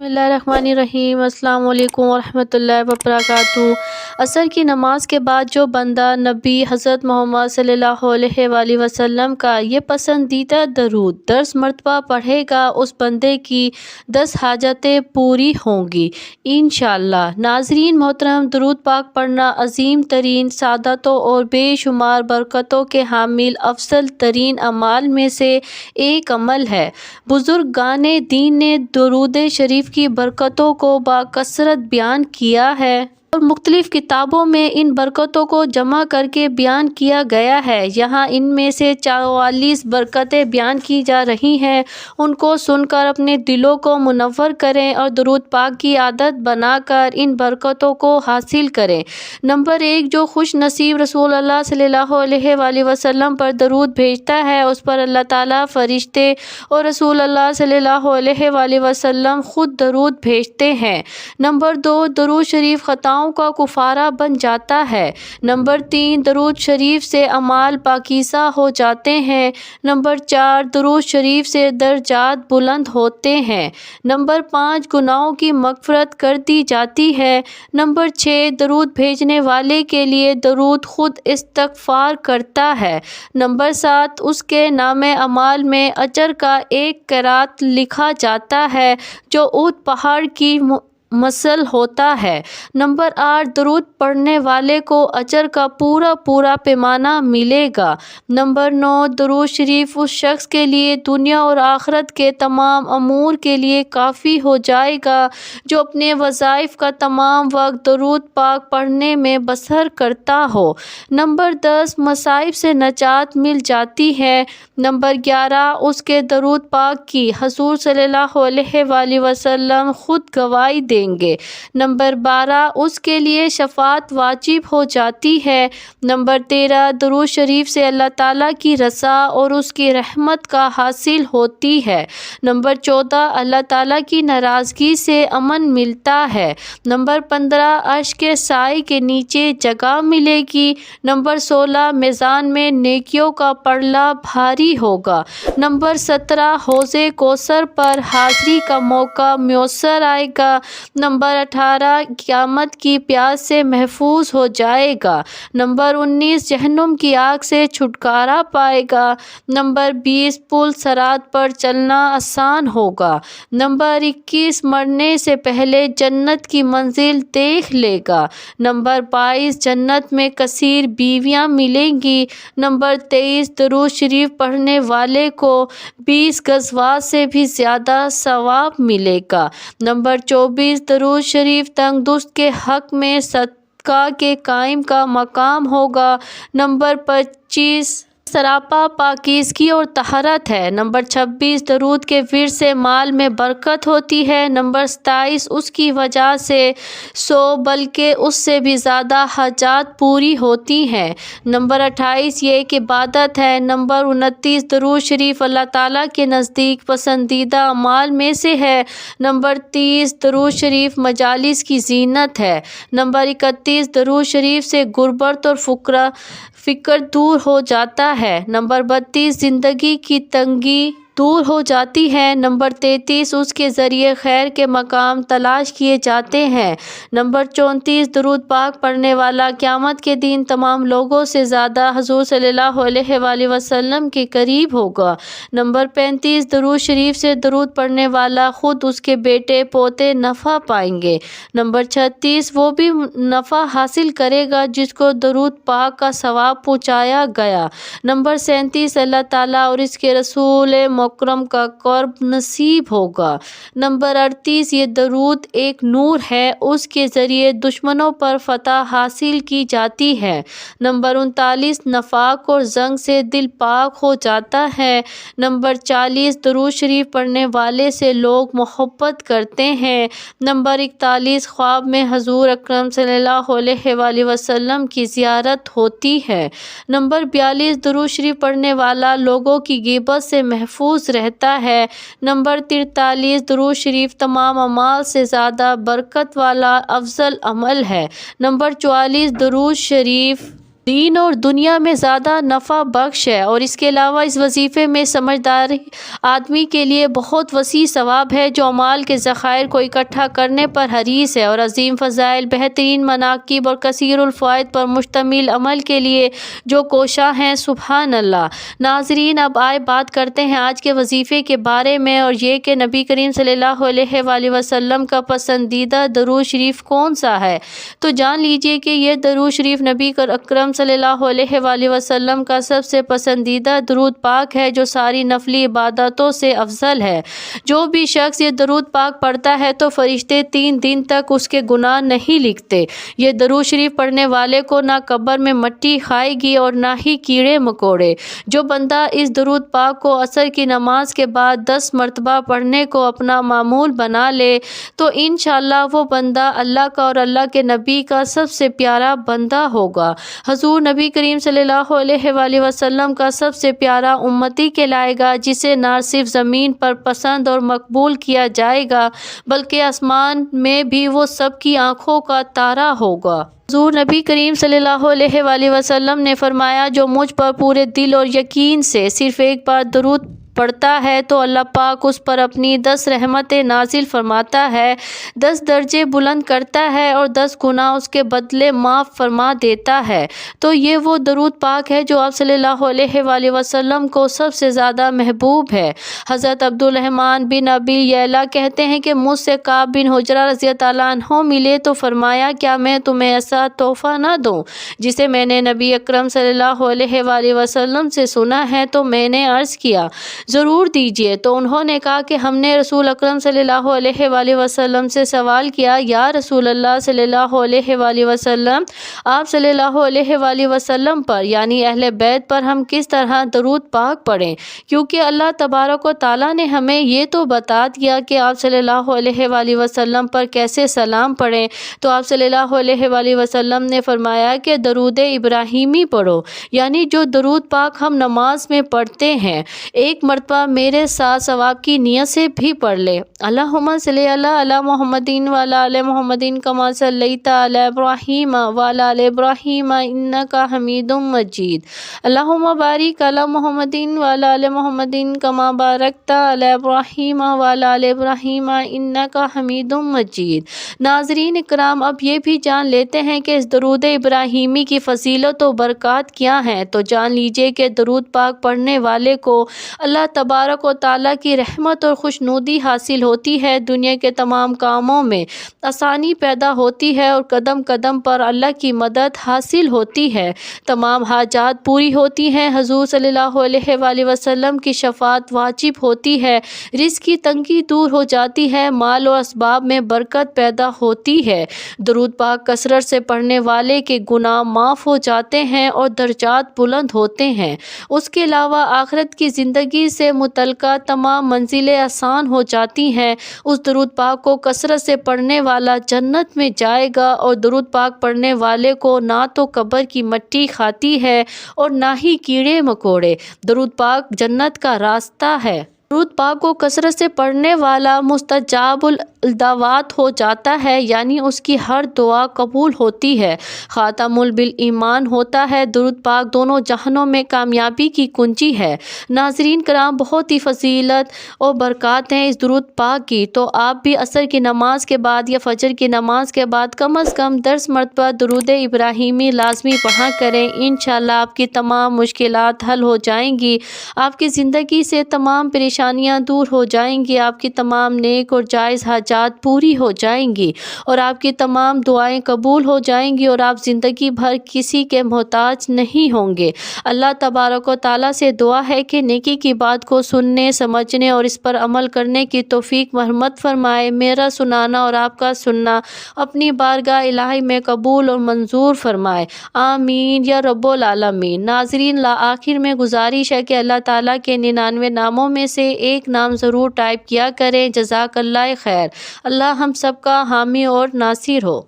بسم اللہ الرحمن الرحیم۔ السلام علیکم ورحمۃ اللہ وبرکاتہ۔ عصر کی نماز کے بعد جو بندہ نبی حضرت محمد صلی اللہ علیہ وآلہ وسلم کا یہ پسندیدہ درود 10 مرتبہ پڑھے گا، اس بندے کی 10 حاجتیں پوری ہوں گی انشاءاللہ۔ ناظرین محترم، درود پاک پڑھنا عظیم ترین سعادتوں اور بے شمار برکتوں کے حامل افضل ترین اعمال میں سے ایک عمل ہے۔ بزرگان دین نے درود شریف کی برکتوں کو بکثرت بیان کیا ہے اور مختلف کتابوں میں ان برکتوں کو جمع کر کے بیان کیا گیا ہے۔ یہاں ان میں سے 44 برکتیں بیان کی جا رہی ہیں، ان کو سن کر اپنے دلوں کو منور کریں اور درود پاک کی عادت بنا کر ان برکتوں کو حاصل کریں۔ نمبر 1، جو خوش نصیب رسول اللہ صلی اللہ علیہ وآلہ وسلم پر درود بھیجتا ہے، اس پر اللہ تعالیٰ، فرشتے اور رسول اللہ صلی اللہ علیہ وآلہ وسلم خود درود بھیجتے ہیں۔ نمبر 2، درود شریف خطاؤں کا کفارہ بن جاتا ہے۔ نمبر 3، درود شریف سے اعمال پاکیزہ ہو جاتے ہیں۔ نمبر 4، درود شریف سے درجات بلند ہوتے ہیں۔ نمبر 5، گناہوں کی مغفرت کر دی جاتی ہے۔ نمبر 6، درود بھیجنے والے کے لیے درود خود استغفار کرتا ہے۔ نمبر 7، اس کے نامہ اعمال میں اجر کا 1 قیرات لکھا جاتا ہے جو احد پہاڑ کی مثل ہوتا ہے۔ نمبر 8، درود پڑھنے والے کو اجر کا پورا پیمانہ ملے گا۔ نمبر 9، درود شریف اس شخص کے لیے دنیا اور آخرت کے تمام امور کے لیے کافی ہو جائے گا جو اپنے وظائف کا تمام وقت درود پاک پڑھنے میں بسر کرتا ہو۔ نمبر 10، مصائب سے نجات مل جاتی ہے۔ نمبر 11، اس کے درود پاک کی حضور صلی اللہ علیہ وآلہ وسلم خود گواہی دیں گے۔ نمبر 12، اس کے لیے شفاعت واجب ہو جاتی ہے۔ نمبر 13، درود شریف سے اللہ تعالیٰ کی رضا اور اس کی رحمت کا حاصل ہوتی ہے۔ نمبر 14، اللہ تعالیٰ کی ناراضگی سے امن ملتا ہے۔ نمبر 15، عرش کے سائے کے نیچے جگہ ملے گی۔ نمبر 16، میزان میں نیکیوں کا پلڑا بھاری ہوگا۔ نمبر 17، حوض کوثر پر حاضری کا موقع میسر آئے گا۔ نمبر 18، قیامت کی پیاس سے محفوظ ہو جائے گا۔ نمبر 19، جہنم کی آگ سے چھٹکارا پائے گا۔ نمبر 20، پل صراط پر چلنا آسان ہوگا۔ نمبر 21، مرنے سے پہلے جنت کی منزل دیکھ لے گا۔ نمبر 22، جنت میں کثیر بیویاں ملیں گی۔ نمبر 23، درود شریف پڑھنے والے کو 20 غزوات سے بھی زیادہ ثواب ملے گا۔ نمبر 24، درود شریف تنگ دست کے حق میں صدقہ کے قائم کا مقام ہوگا۔ نمبر 25، سراپا پاکیزگی اور طہارت ہے۔ نمبر 26، درود کے ورد سے مال میں برکت ہوتی ہے۔ نمبر 27، اس کی وجہ سے 100 بلکہ اس سے بھی زیادہ حاجات پوری ہوتی ہیں۔ نمبر 28، یہ ایک عبادت ہے۔ نمبر 29، درود شریف اللہ تعالیٰ کے نزدیک پسندیدہ اعمال میں سے ہے۔ نمبر 30، درود شریف مجالس کی زینت ہے۔ نمبر 31، درود شریف سے غربت اور فقر دور ہو جاتا ہے۔ نمبر 32، زندگی کی تنگی دور ہو جاتی ہے۔ نمبر 33، اس کے ذریعے خیر کے مقام تلاش کیے جاتے ہیں۔ نمبر 34، درود پاک پڑھنے والا قیامت کے دن تمام لوگوں سے زیادہ حضور صلی اللہ علیہ وآلہ وسلم کے قریب ہوگا۔ نمبر 35، درود شریف سے درود پڑھنے والا خود اس کے بیٹے پوتے نفع پائیں گے۔ نمبر 36، وہ بھی نفع حاصل کرے گا جس کو درود پاک کا ثواب پہنچایا گیا۔ نمبر 37، اللہ تعالیٰ اور اس کے رسول مکرم کا قرب نصیب ہوگا۔ نمبر 38، یہ درود ایک نور ہے، اس کے ذریعے دشمنوں پر فتح حاصل کی جاتی ہے۔ نمبر 39، نفاق اور زنگ سے دل پاک ہو جاتا ہے۔ نمبر 40، درود شریف پڑھنے والے سے لوگ محبت کرتے ہیں۔ نمبر 41، خواب میں حضور اکرم صلی اللہ علیہ وآلہ وسلم کی زیارت ہوتی ہے۔ نمبر 42، درود شریف پڑھنے والا لوگوں کی غیبت سے محفوظ رہتا ہے۔ نمبر 43، درود شریف تمام اعمال سے زیادہ برکت والا افضل عمل ہے۔ نمبر 44، درود شریف دین اور دنیا میں زیادہ نفع بخش ہے، اور اس کے علاوہ اس وظیفے میں سمجھدار آدمی کے لیے بہت وسیع ثواب ہے جو اعمال کے ذخائر کو اکٹھا کرنے پر حریص ہے، اور عظیم فضائل، بہترین مناقب اور کثیر الفوائد پر مشتمل عمل کے لیے جو کوشاں ہیں۔ سبحان اللہ۔ ناظرین، اب آئے بات کرتے ہیں آج کے وظیفے کے بارے میں، اور یہ کہ نبی کریم صلی اللہ علیہ وآلہ وسلم کا پسندیدہ درود شریف کون سا ہے۔ تو جان لیجئے کہ یہ درود شریف نبی اکرم صلی اللہ علیہ وآلہ وسلم کا سب سے پسندیدہ درود پاک ہے جو ساری نفلی عبادتوں سے افضل ہے۔ جو بھی شخص یہ درود پاک پڑھتا ہے تو فرشتے 3 دن تک اس کے گناہ نہیں لکھتے۔ یہ درود شریف پڑھنے والے کو نہ قبر میں مٹی کھائے گی اور نہ ہی کیڑے مکوڑے۔ جو بندہ اس درود پاک کو عصر کی نماز کے بعد 10 مرتبہ پڑھنے کو اپنا معمول بنا لے تو انشاءاللہ وہ بندہ اللہ کا اور اللہ کے نبی کا سب سے پیارا بندہ ہوگا۔ حضور نبی کریم صلی اللہ علیہ وآلہ وسلم کا سب سے پیارا امتی کہلائے گا، جسے نہ صرف زمین پر پسند اور مقبول کیا جائے گا بلکہ آسمان میں بھی وہ سب کی آنکھوں کا تارا ہوگا۔ حضور نبی کریم صلی اللہ علیہ وآلہ وسلم نے فرمایا، جو مجھ پر پورے دل اور یقین سے صرف ایک بار درود پڑھتا ہے تو اللہ پاک اس پر اپنی 10 رحمتیں نازل فرماتا ہے، 10 درجے بلند کرتا ہے اور 10 گناہ اس کے بدلے معاف فرما دیتا ہے۔ تو یہ وہ درود پاک ہے جو آپ صلی اللہ علیہ وآلہ وسلم کو سب سے زیادہ محبوب ہے۔ حضرت عبدالرحمن بن ابی یعلا کہتے ہیں کہ مجھ سے کعب بن عجرہ رضی اللہ عنہ ملے تو فرمایا، کیا میں تمہیں ایسا تحفہ نہ دوں جسے میں نے نبی اکرم صلی اللہ علیہ وآلہ وسلم سے سنا ہے؟ تو میں نے عرض کیا، ضرور دیجیے۔ تو انہوں نے کہا کہ ہم نے رسول اکرم صلی اللہ علیہ وآلہ وسلم سے سوال کیا، یا رسول اللہ صلی اللہ علیہ وآلہ وسلم، آپ صلی اللہ علیہ وآلہ وسلم پر یعنی اہل بیت پر ہم کس طرح درود پاک پڑھیں؟ کیونکہ اللہ تبارک و تعالیٰ نے ہمیں یہ تو بتا دیا کہ آپ صلی اللہ علیہ وآلہ وسلم پر کیسے سلام پڑھیں۔ تو آپ صلی اللہ علیہ وآلہ وسلم نے فرمایا کہ درود ابراہیمی پڑھو، یعنی جو درود پاک ہم نماز میں پڑھتے ہیں، ایک مرتبہ میرے ساتھ ثواب کی نیت سے بھی پڑھ لے۔ اللہم صلی علی محمد وعلی آل محمد کما صلیت علی ابراہیم وعلی آل ابراہیم انک حمید مجید۔ اللہم بارک علی محمد وعلی آل محمد کما بارکت علی ابراہیم وعلی آل ابراہیم انک حمید مجید۔ ناظرین اکرام، اب یہ بھی جان لیتے ہیں کہ اس درود ابراہیمی کی فضیلت و برکات کیا ہیں۔ تو جان لیجئے کہ درود پاک پڑھنے والے کو اللہ تبارک و تعالیٰ کی رحمت اور خوشنودی حاصل ہوتی ہے، دنیا کے تمام کاموں میں آسانی پیدا ہوتی ہے اور قدم قدم پر اللہ کی مدد حاصل ہوتی ہے، تمام حاجات پوری ہوتی ہیں، حضور صلی اللہ علیہ وآلہ وسلم کی شفاعت واجب ہوتی ہے، رزق کی تنگی دور ہو جاتی ہے، مال و اسباب میں برکت پیدا ہوتی ہے، درود پاک کثرت سے پڑھنے والے کے گناہ معاف ہو جاتے ہیں اور درجات بلند ہوتے ہیں۔ اس کے علاوہ آخرت کی زندگی سے متعلقہ تمام منزلیں آسان ہو جاتی ہیں۔ اس درود پاک کو کثرت سے پڑھنے والا جنت میں جائے گا، اور درود پاک پڑھنے والے کو نہ تو قبر کی مٹی کھاتی ہے اور نہ ہی کیڑے مکوڑے۔ درود پاک جنت کا راستہ ہے۔ درود پاک کو کثرت سے پڑھنے والا مستجاب الدعوات ہو جاتا ہے، یعنی اس کی ہر دعا قبول ہوتی ہے، خاتم بالایمان ہوتا ہے۔ درود پاک دونوں جہانوں میں کامیابی کی کنجی ہے۔ ناظرین کرام، بہت ہی فضیلت اور برکات ہیں اس درود پاک کی، تو آپ بھی عصر کی نماز کے بعد یا فجر کی نماز کے بعد کم از کم 10 مرتبہ درود ابراہیمی لازمی پڑھا کریں۔ انشاءاللہ آپ کی تمام مشکلات حل ہو جائیں گی، آپ کی زندگی سے تمام پریشانیاں دور ہو جائیں گی، آپ کی تمام نیک اور جائز حاجات پوری ہو جائیں گی، اور آپ کی تمام دعائیں قبول ہو جائیں گی، اور آپ زندگی بھر کسی کے محتاج نہیں ہوں گے۔ اللہ تبارک و تعالیٰ سے دعا ہے کہ نیکی کی بات کو سننے، سمجھنے اور اس پر عمل کرنے کی توفیق مرحمت فرمائے۔ میرا سنانا اور آپ کا سننا اپنی بارگاہ الہی میں قبول اور منظور فرمائے، آمین یا رب العالمین۔ ناظرین، آخر میں گزارش ہے کہ اللہ تعالیٰ کے 99 ناموں میں سے ایک نام ضرور ٹائپ کیا کریں۔ جزاک اللہ خیر۔ اللہ ہم سب کا حامی اور ناصر ہو۔